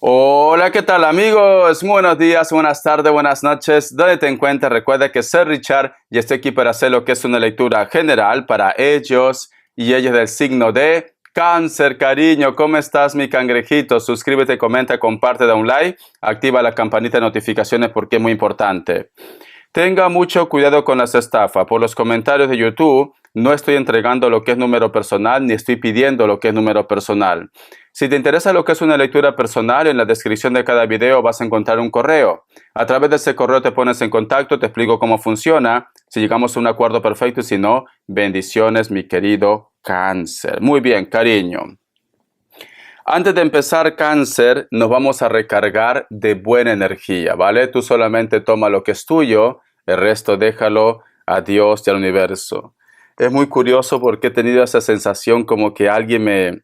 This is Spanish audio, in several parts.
Hola, ¿qué tal amigos? Buenos días, buenas tardes, buenas noches. ¿Dónde te encuentras? Recuerda que soy Richard y estoy aquí para hacer lo que es una lectura general para ellos y ellas del signo de Cáncer. Cariño, ¿cómo estás, mi cangrejito? Suscríbete, comenta, comparte, da un like, activa la campanita de notificaciones porque es muy importante. Tenga mucho cuidado con las estafas. Por los comentarios de YouTube, no estoy entregando lo que es número personal ni estoy pidiendo lo que es número personal. Si te interesa lo que es una lectura personal, en la descripción de cada video vas a encontrar un correo. A través de ese correo te pones en contacto, te explico cómo funciona, si llegamos a un acuerdo perfecto y si no, bendiciones, mi querido Cáncer. Muy bien, cariño. Antes de empezar, Cáncer, nos vamos a recargar de buena energía, ¿vale? Tú solamente toma lo que es tuyo, el resto déjalo a Dios y al universo. Es muy curioso porque he tenido esa sensación como que alguien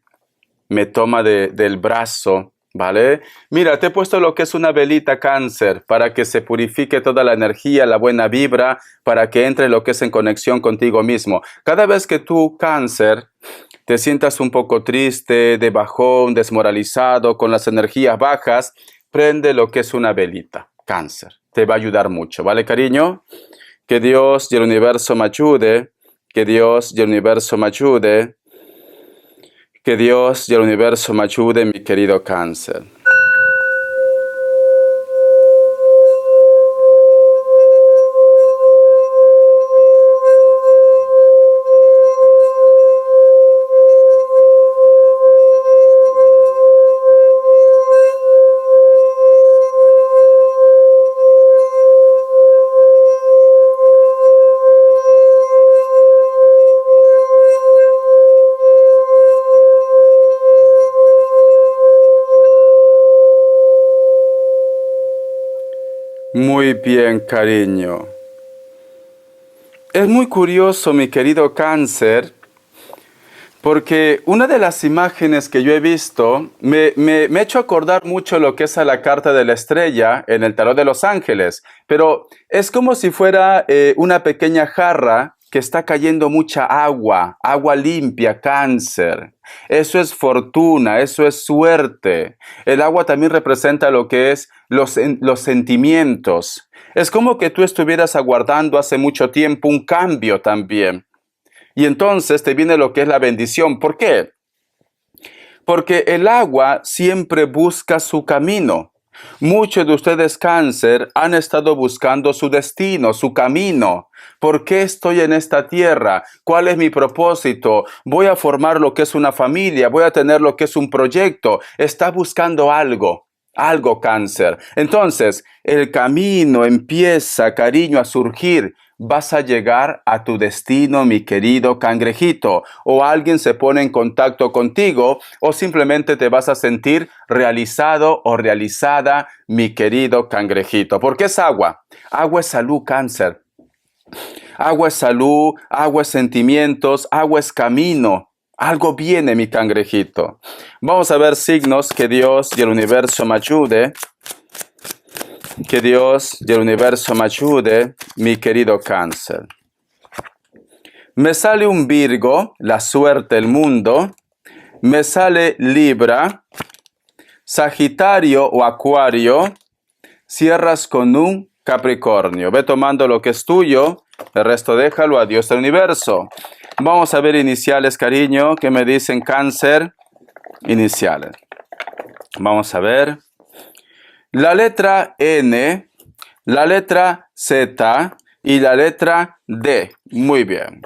me toma del brazo, ¿vale? Mira, te he puesto lo que es una velita, Cáncer, para que se purifique toda la energía, la buena vibra, para que entre lo que es en conexión contigo mismo. Cada vez que tú, Cáncer, te sientas un poco triste, de bajón, desmoralizado, con las energías bajas, prende lo que es una velita, Cáncer. Te va a ayudar mucho, ¿vale, cariño? Que Dios y el universo me ayude, que Dios y el universo me ayude, que Dios y el universo me ayude, mi querido Cáncer. Muy bien, cariño. Es muy curioso, mi querido Cáncer, porque una de las imágenes que yo he visto me ha hecho acordar mucho lo que es a la carta de la estrella en el tarot de los ángeles, pero es como si fuera una pequeña jarra que está cayendo mucha agua, agua limpia, Cáncer. Eso es fortuna, eso es suerte. El agua también representa lo que es los sentimientos. Es como que tú estuvieras aguardando hace mucho tiempo un cambio también. Y entonces te viene lo que es la bendición. ¿Por qué? Porque el agua siempre busca su camino. Muchos de ustedes, Cáncer, han estado buscando su destino, su camino. ¿Por qué estoy en esta tierra? ¿Cuál es mi propósito? Voy a formar lo que es una familia, voy a tener lo que es un proyecto. Está buscando algo. Algo, Cáncer. Entonces, el camino empieza, cariño, a surgir. Vas a llegar a tu destino, mi querido cangrejito. O alguien se pone en contacto contigo o simplemente te vas a sentir realizado o realizada, mi querido cangrejito. Porque es agua. Agua es salud, Cáncer. Agua es salud, agua es sentimientos, agua es camino. Algo viene, mi cangrejito. Vamos a ver signos que Dios y el universo me ayude. Que Dios y el universo me ayude, mi querido Cáncer. Me sale un Virgo, la suerte, el mundo. Me sale Libra, Sagitario o Acuario. Cierras con un Capricornio. Ve tomando lo que es tuyo, el resto déjalo a Dios del universo. Vamos a ver iniciales, cariño, que me dicen Cáncer. Iniciales. Vamos a ver. La letra N, la letra Z y la letra D. Muy bien.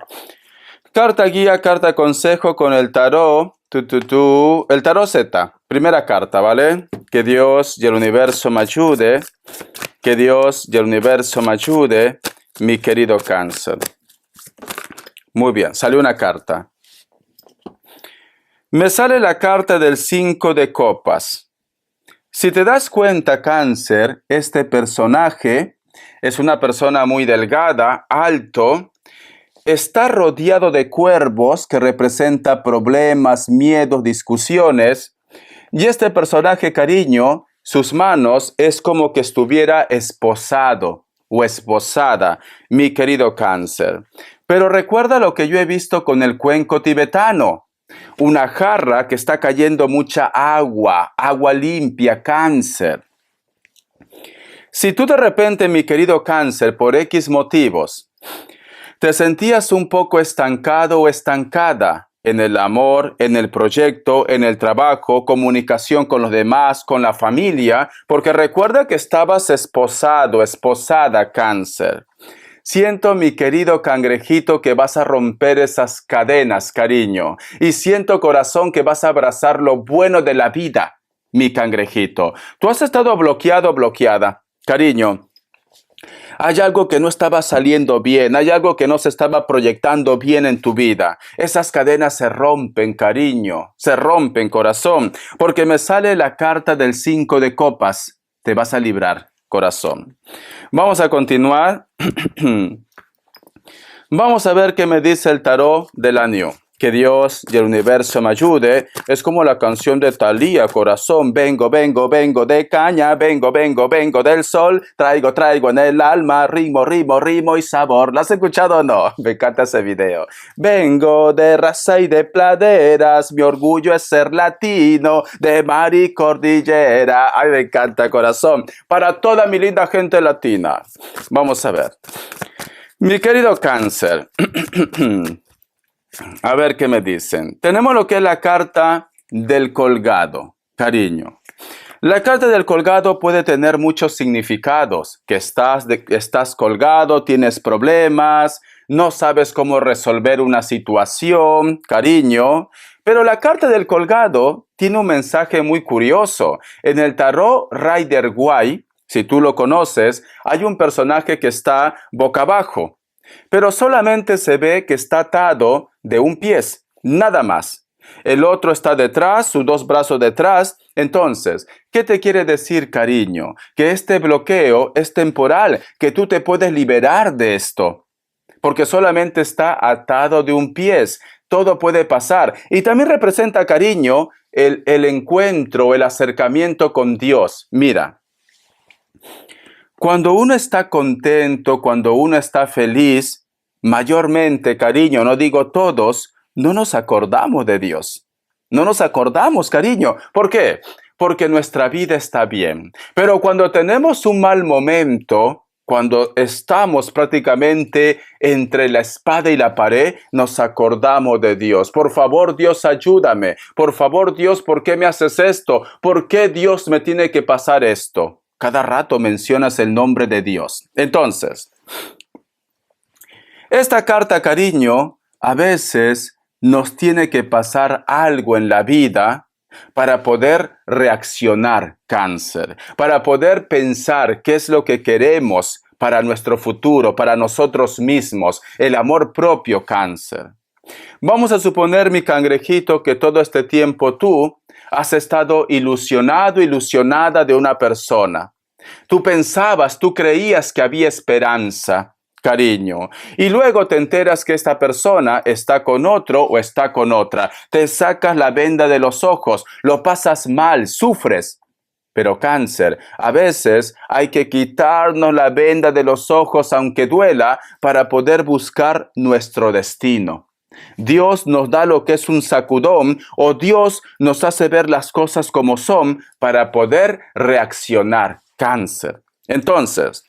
Carta guía, carta consejo con el tarot. El tarot Z. Primera carta, ¿vale? Que Dios y el universo me ayude. Que Dios y el universo me ayude, mi querido Cáncer. Muy bien, salió una carta. Me sale la carta del 5 de copas. Si te das cuenta, Cáncer, este personaje es una persona muy delgada, alto, está rodeado de cuervos que representa problemas, miedos, discusiones. Y este personaje, cariño, sus manos es como que estuviera esposado o esposada, mi querido Cáncer. Pero recuerda lo que yo he visto con el cuenco tibetano. Una jarra que está cayendo mucha agua, agua limpia, Cáncer. Si tú de repente, mi querido Cáncer, por X motivos, te sentías un poco estancado o estancada en el amor, en el proyecto, en el trabajo, comunicación con los demás, con la familia, porque recuerda que estabas esposado, esposada, Cáncer. Siento, mi querido cangrejito, que vas a romper esas cadenas, cariño. Y siento, corazón, que vas a abrazar lo bueno de la vida, mi cangrejito. Tú has estado bloqueado, bloqueada. Cariño, hay algo que no estaba saliendo bien, hay algo que no se estaba proyectando bien en tu vida. Esas cadenas se rompen, cariño, se rompen, corazón, porque me sale la carta del 5 de copas. Te vas a librar, corazón. Vamos a continuar. Vamos a ver qué me dice el tarot del año. Que Dios y el universo me ayude. Es como la canción de Thalía, corazón. Vengo, vengo, vengo de caña. Vengo, vengo, vengo del sol. Traigo, traigo en el alma. Ritmo, ritmo, ritmo y sabor. ¿Lo has escuchado o no? Me encanta ese video. Vengo de raza y de praderas. Mi orgullo es ser latino. De mar y cordillera. Ay, me encanta, corazón. Para toda mi linda gente latina. Vamos a ver. Mi querido Cáncer. A ver qué me dicen. Tenemos lo que es la carta del colgado, cariño. La carta del colgado puede tener muchos significados. Que estás colgado, tienes problemas, no sabes cómo resolver una situación, cariño. Pero la carta del colgado tiene un mensaje muy curioso. En el tarot Rider-Waite, si tú lo conoces, hay un personaje que está boca abajo. Pero solamente se ve que está atado de un pie, nada más. El otro está detrás, sus dos brazos detrás. Entonces, ¿qué te quiere decir, cariño? Que este bloqueo es temporal, que tú te puedes liberar de esto. Porque solamente está atado de un pie. Todo puede pasar. Y también representa, cariño, el encuentro, el acercamiento con Dios. Mira. Cuando uno está contento, cuando uno está feliz, mayormente, cariño, no digo todos, no nos acordamos de Dios. No nos acordamos, cariño. ¿Por qué? Porque nuestra vida está bien. Pero cuando tenemos un mal momento, cuando estamos prácticamente entre la espada y la pared, nos acordamos de Dios. Por favor, Dios, ayúdame. Por favor, Dios, ¿por qué me haces esto? ¿Por qué Dios me tiene que pasar esto? Cada rato mencionas el nombre de Dios. Entonces, esta carta, cariño, a veces nos tiene que pasar algo en la vida para poder reaccionar, Cáncer, para poder pensar qué es lo que queremos para nuestro futuro, para nosotros mismos, el amor propio, Cáncer. Vamos a suponer, mi cangrejito, que todo este tiempo tú has estado ilusionado, ilusionada de una persona. Tú pensabas, tú creías que había esperanza, cariño. Y luego te enteras que esta persona está con otro o está con otra. Te sacas la venda de los ojos, lo pasas mal, sufres. Pero Cáncer, a veces hay que quitarnos la venda de los ojos aunque duela para poder buscar nuestro destino. Dios nos da lo que es un sacudón o Dios nos hace ver las cosas como son para poder reaccionar, Cáncer. Entonces,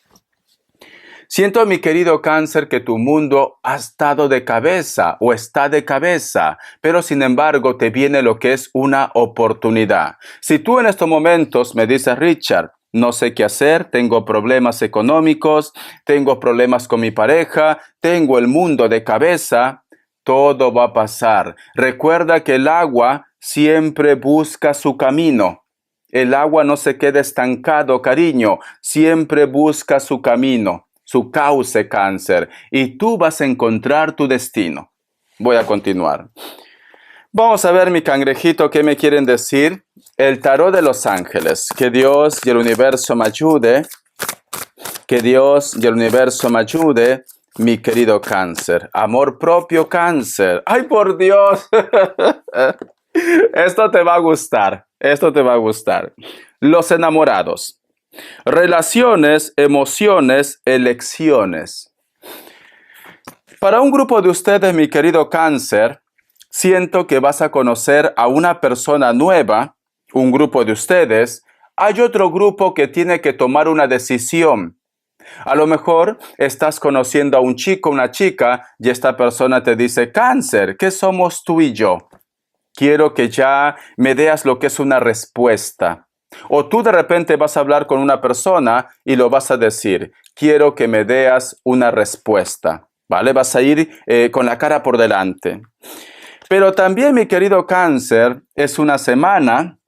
siento, mi querido Cáncer, que tu mundo ha estado de cabeza o está de cabeza, pero sin embargo te viene lo que es una oportunidad. Si tú en estos momentos me dices, Richard, no sé qué hacer, tengo problemas económicos, tengo problemas con mi pareja, tengo el mundo de cabeza, todo va a pasar. Recuerda que el agua siempre busca su camino. El agua no se queda estancado, cariño, siempre busca su camino, su cauce, Cáncer, y tú vas a encontrar tu destino. Voy a continuar. Vamos a ver, mi cangrejito, qué me quieren decir. El tarot de los ángeles. Que Dios y el universo me ayude. Que Dios y el universo me ayude. Mi querido Cáncer. Amor propio, Cáncer. ¡Ay, por Dios! Esto te va a gustar. Esto te va a gustar. Los enamorados. Relaciones, emociones, elecciones. Para un grupo de ustedes, mi querido Cáncer, siento que vas a conocer a una persona nueva, un grupo de ustedes. Hay otro grupo que tiene que tomar una decisión. A lo mejor estás conociendo a un chico, una chica, y esta persona te dice, Cáncer, ¿qué somos tú y yo? Quiero que ya me des lo que es una respuesta. O tú de repente vas a hablar con una persona y lo vas a decir, quiero que me des una respuesta, ¿vale? Vas a ir con la cara por delante. Pero también, mi querido Cáncer, es una semana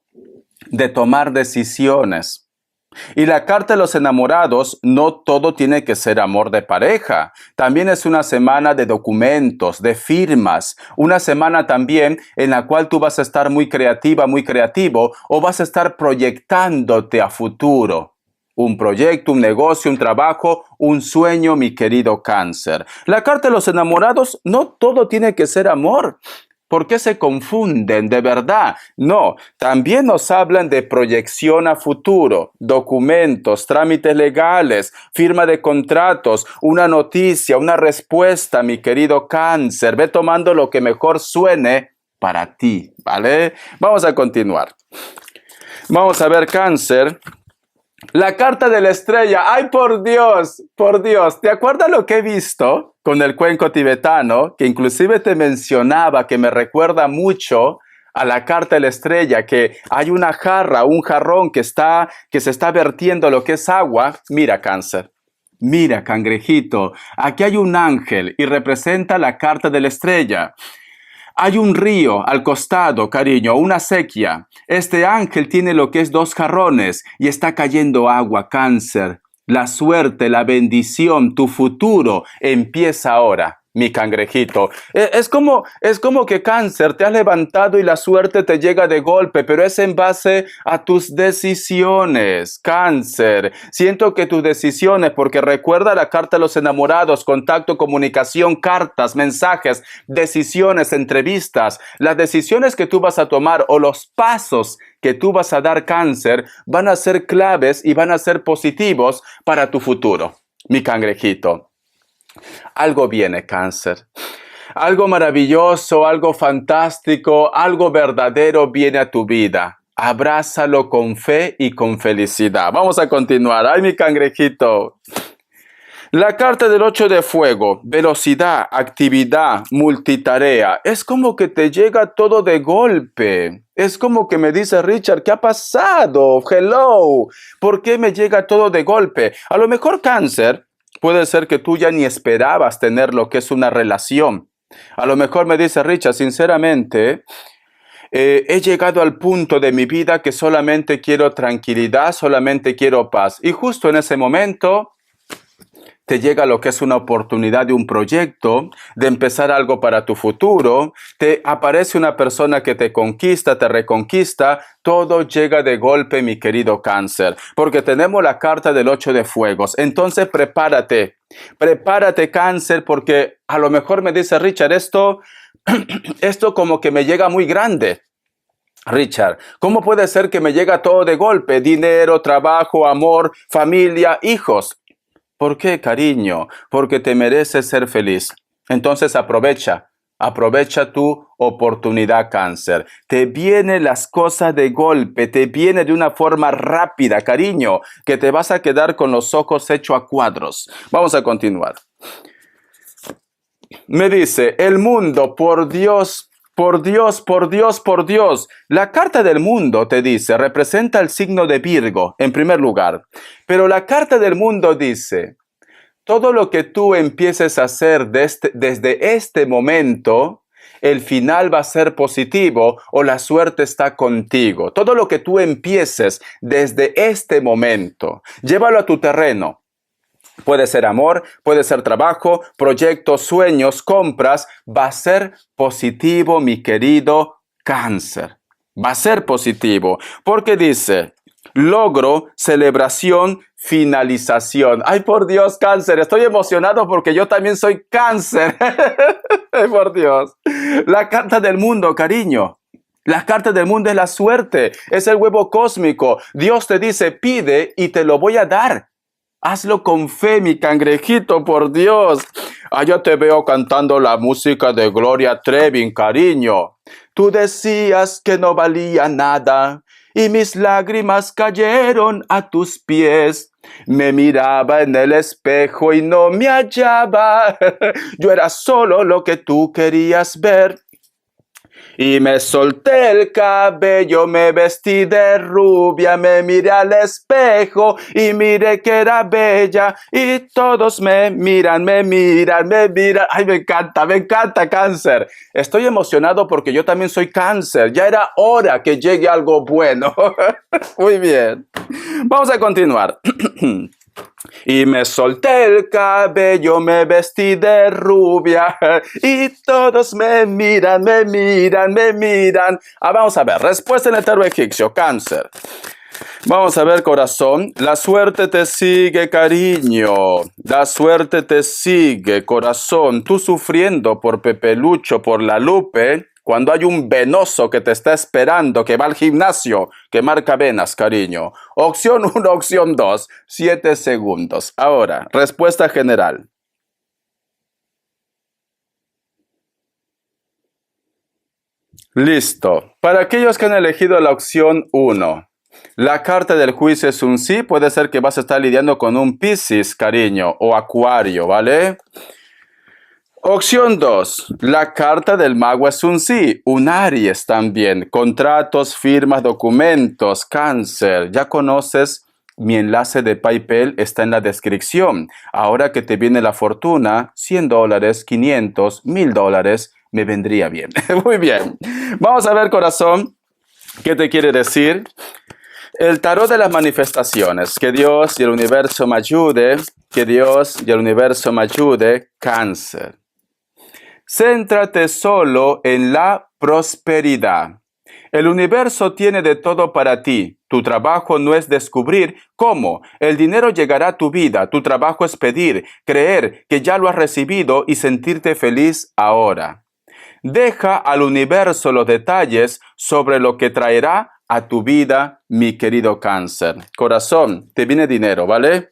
de tomar decisiones. Y la carta de los enamorados, no todo tiene que ser amor de pareja. También es una semana de documentos, de firmas. Una semana también en la cual tú vas a estar muy creativa, muy creativo, o vas a estar proyectándote a futuro. Un proyecto, un negocio, un trabajo, un sueño, mi querido Cáncer. La carta de los enamorados, no todo tiene que ser amor. ¿Por qué se confunden de verdad? No, también nos hablan de proyección a futuro, documentos, trámites legales, firma de contratos, una noticia, una respuesta, mi querido Cáncer. Ve tomando lo que mejor suene para ti, ¿vale? Vamos a continuar. Vamos a ver, Cáncer. La carta de la estrella. ¡Ay, por Dios! Por Dios. ¿Te acuerdas lo que he visto con el cuenco tibetano? Que inclusive te mencionaba que me recuerda mucho a la carta de la estrella, que hay una jarra, un jarrón que se está vertiendo lo que es agua. Mira, Cáncer. Mira, cangrejito. Aquí hay un ángel y representa la carta de la estrella. Hay un río al costado, cariño, una sequía. Este ángel tiene lo que es 2 jarrones y está cayendo agua, Cáncer. La suerte, la bendición, tu futuro empieza ahora, mi cangrejito. Es como que, Cáncer, te has levantado y la suerte te llega de golpe, pero es en base a tus decisiones, Cáncer. Siento que tus decisiones, porque recuerda la carta de los enamorados, contacto, comunicación, cartas, mensajes, decisiones, entrevistas. Las decisiones que tú vas a tomar o los pasos que tú vas a dar, Cáncer, van a ser claves y van a ser positivos para tu futuro, mi cangrejito. Algo viene, Cáncer. Algo maravilloso, algo fantástico, algo verdadero viene a tu vida. Abrázalo con fe y con felicidad. Vamos a continuar. ¡Ay, mi cangrejito! La carta del 8 de fuego, velocidad, actividad, multitarea. Es como que te llega todo de golpe. Es como que me dice Richard, ¿qué ha pasado? Hello. ¿Por qué me llega todo de golpe? A lo mejor, Cáncer, puede ser que tú ya ni esperabas tener lo que es una relación. A lo mejor me dice Richard, sinceramente, he llegado al punto de mi vida que solamente quiero tranquilidad, solamente quiero paz. Y justo en ese momento te llega lo que es una oportunidad de un proyecto, de empezar algo para tu futuro, te aparece una persona que te conquista, te reconquista, todo llega de golpe, mi querido Cáncer, porque tenemos la carta del 8 de fuegos. Entonces prepárate, Cáncer, porque a lo mejor me dice Richard, esto como que me llega muy grande. Richard, ¿cómo puede ser que me llega todo de golpe? Dinero, trabajo, amor, familia, hijos. ¿Por qué, cariño? Porque te mereces ser feliz. Entonces aprovecha tu oportunidad, Cáncer. Te vienen las cosas de golpe, te viene de una forma rápida, cariño, que te vas a quedar con los ojos hechos a cuadros. Vamos a continuar. Me dice, el mundo, por Dios, por Dios, por Dios, por Dios. La carta del mundo, te dice, representa el signo de Virgo, en primer lugar. Pero la carta del mundo dice, todo lo que tú empieces a hacer desde este momento, el final va a ser positivo o la suerte está contigo. Todo lo que tú empieces desde este momento, llévalo a tu terreno. Puede ser amor, puede ser trabajo, proyectos, sueños, compras. Va a ser positivo, mi querido Cáncer. Va a ser positivo. Porque dice, logro, celebración, finalización. Ay, por Dios, Cáncer. Estoy emocionado porque yo también soy Cáncer. Ay, por Dios. La carta del mundo, cariño. La carta del mundo es la suerte. Es el huevo cósmico. Dios te dice, pide y te lo voy a dar. Hazlo con fe, mi cangrejito, por Dios. Allá te veo cantando la música de Gloria Trevi, cariño. Tú decías que no valía nada y mis lágrimas cayeron a tus pies. Me miraba en el espejo y no me hallaba. Yo era solo lo que tú querías ver. Y me solté el cabello, me vestí de rubia, me miré al espejo y miré que era bella. Y todos me miran, me miran, me miran. Ay, me encanta, Cáncer. Estoy emocionado porque yo también soy Cáncer. Ya era hora que llegue algo bueno. Muy bien. Vamos a continuar. Y me solté el cabello, me vestí de rubia y todos me miran, me miran, me miran. Vamos a ver, respuesta en el tarot egipcio, Cáncer. Vamos a ver, corazón. La suerte te sigue, cariño. La suerte te sigue, corazón. Tú sufriendo por Pepe Lucho, por la Lupe, cuando hay un venoso que te está esperando, que va al gimnasio, que marca venas, cariño. Opción 1, opción 2, 7 segundos. Ahora, respuesta general. Listo. Para aquellos que han elegido la opción 1, la carta del juicio es un sí. Puede ser que vas a estar lidiando con un Piscis, cariño, o Acuario, ¿vale? Opción 2. La carta del mago es un sí. Un Aries también. Contratos, firmas, documentos, Cáncer. Ya conoces mi enlace de PayPal, está en la descripción. Ahora que te viene la fortuna, $100, 500, $1000, me vendría bien. Muy bien. Vamos a ver, corazón, ¿qué te quiere decir? El tarot de las manifestaciones. Que Dios y el universo me ayude. Que Dios y el universo me ayude. Cáncer. Céntrate solo en la prosperidad. El universo tiene de todo para ti. Tu trabajo no es descubrir cómo el dinero llegará a tu vida. Tu trabajo es pedir, creer que ya lo has recibido y sentirte feliz ahora. Deja al universo los detalles sobre lo que traerá a tu vida, mi querido Cáncer. Corazón, te viene dinero, ¿vale?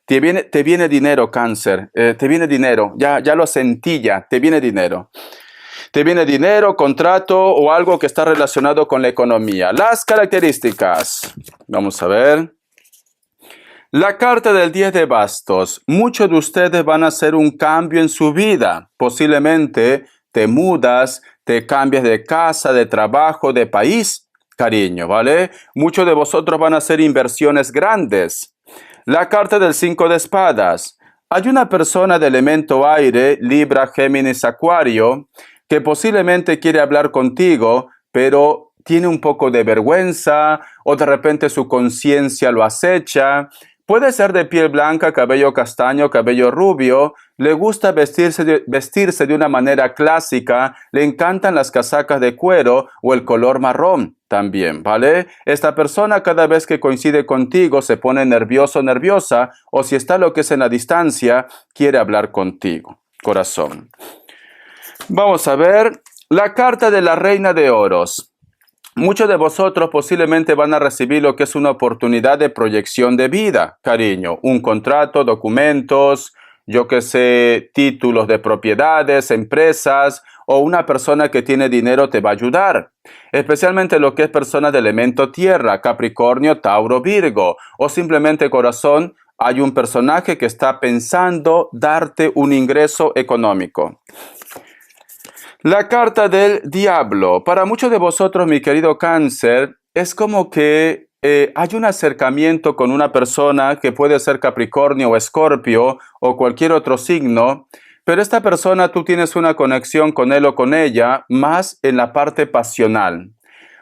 Te viene dinero, Cáncer. Te viene dinero. Ya lo sentí ya. Te viene dinero. Te viene dinero, contrato o algo que está relacionado con la economía. Las características. Vamos a ver. La carta del 10 de bastos. Muchos de ustedes van a hacer un cambio en su vida. Posiblemente te mudas, te cambias de casa, de trabajo, de país, cariño, ¿vale? Muchos de vosotros van a hacer inversiones grandes. La carta del 5 de espadas. Hay una persona de elemento aire, Libra, Géminis, Acuario, que posiblemente quiere hablar contigo, pero tiene un poco de vergüenza o de repente su conciencia lo acecha. Puede ser de piel blanca, cabello castaño, cabello rubio. Le gusta vestirse de una manera clásica. Le encantan las casacas de cuero o el color marrón también, ¿vale? Esta persona cada vez que coincide contigo se pone nervioso, nerviosa, o si está lo que es en la distancia, quiere hablar contigo, corazón. Vamos a ver la carta de la Reina de Oros. Muchos de vosotros posiblemente van a recibir lo que es una oportunidad de proyección de vida, cariño. Un contrato, documentos, yo que sé, títulos de propiedades, empresas, o una persona que tiene dinero te va a ayudar. Especialmente lo que es personas de elemento tierra, Capricornio, Tauro, Virgo, o simplemente corazón, hay un personaje que está pensando darte un ingreso económico. La carta del diablo. Para muchos de vosotros, mi querido Cáncer, es como que hay un acercamiento con una persona que puede ser Capricornio o Escorpio o cualquier otro signo, pero esta persona tú tienes una conexión con él o con ella más en la parte pasional.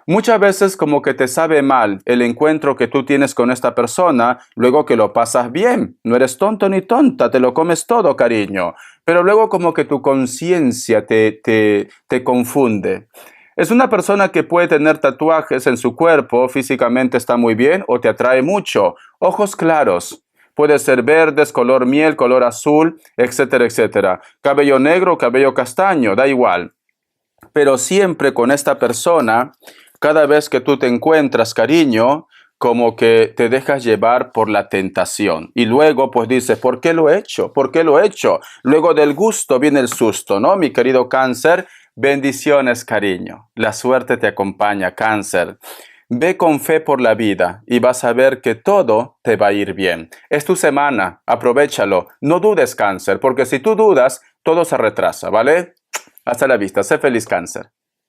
Muchas veces como que te sabe mal el encuentro que tú tienes con esta persona, luego que lo pasas bien. No eres tonto ni tonta, te lo comes todo, cariño. Pero luego como que tu conciencia te confunde. Es una persona que puede tener tatuajes en su cuerpo, físicamente está muy bien o te atrae mucho. Ojos claros. Puede ser verdes, color miel, color azul, etcétera, etcétera. Cabello negro, cabello castaño, da igual. Pero siempre con esta persona, cada vez que tú te encuentras, cariño, como que te dejas llevar por la tentación. Y luego pues dices, ¿por qué lo he hecho? ¿Por qué lo he hecho? Luego del gusto viene el susto, ¿no? Mi querido Cáncer, bendiciones, cariño. La suerte te acompaña, Cáncer. Ve con fe por la vida y vas a ver que todo te va a ir bien. Es tu semana, aprovéchalo. No dudes, Cáncer, porque si tú dudas, todo se retrasa, ¿vale? Hasta la vista. Sé feliz, Cáncer.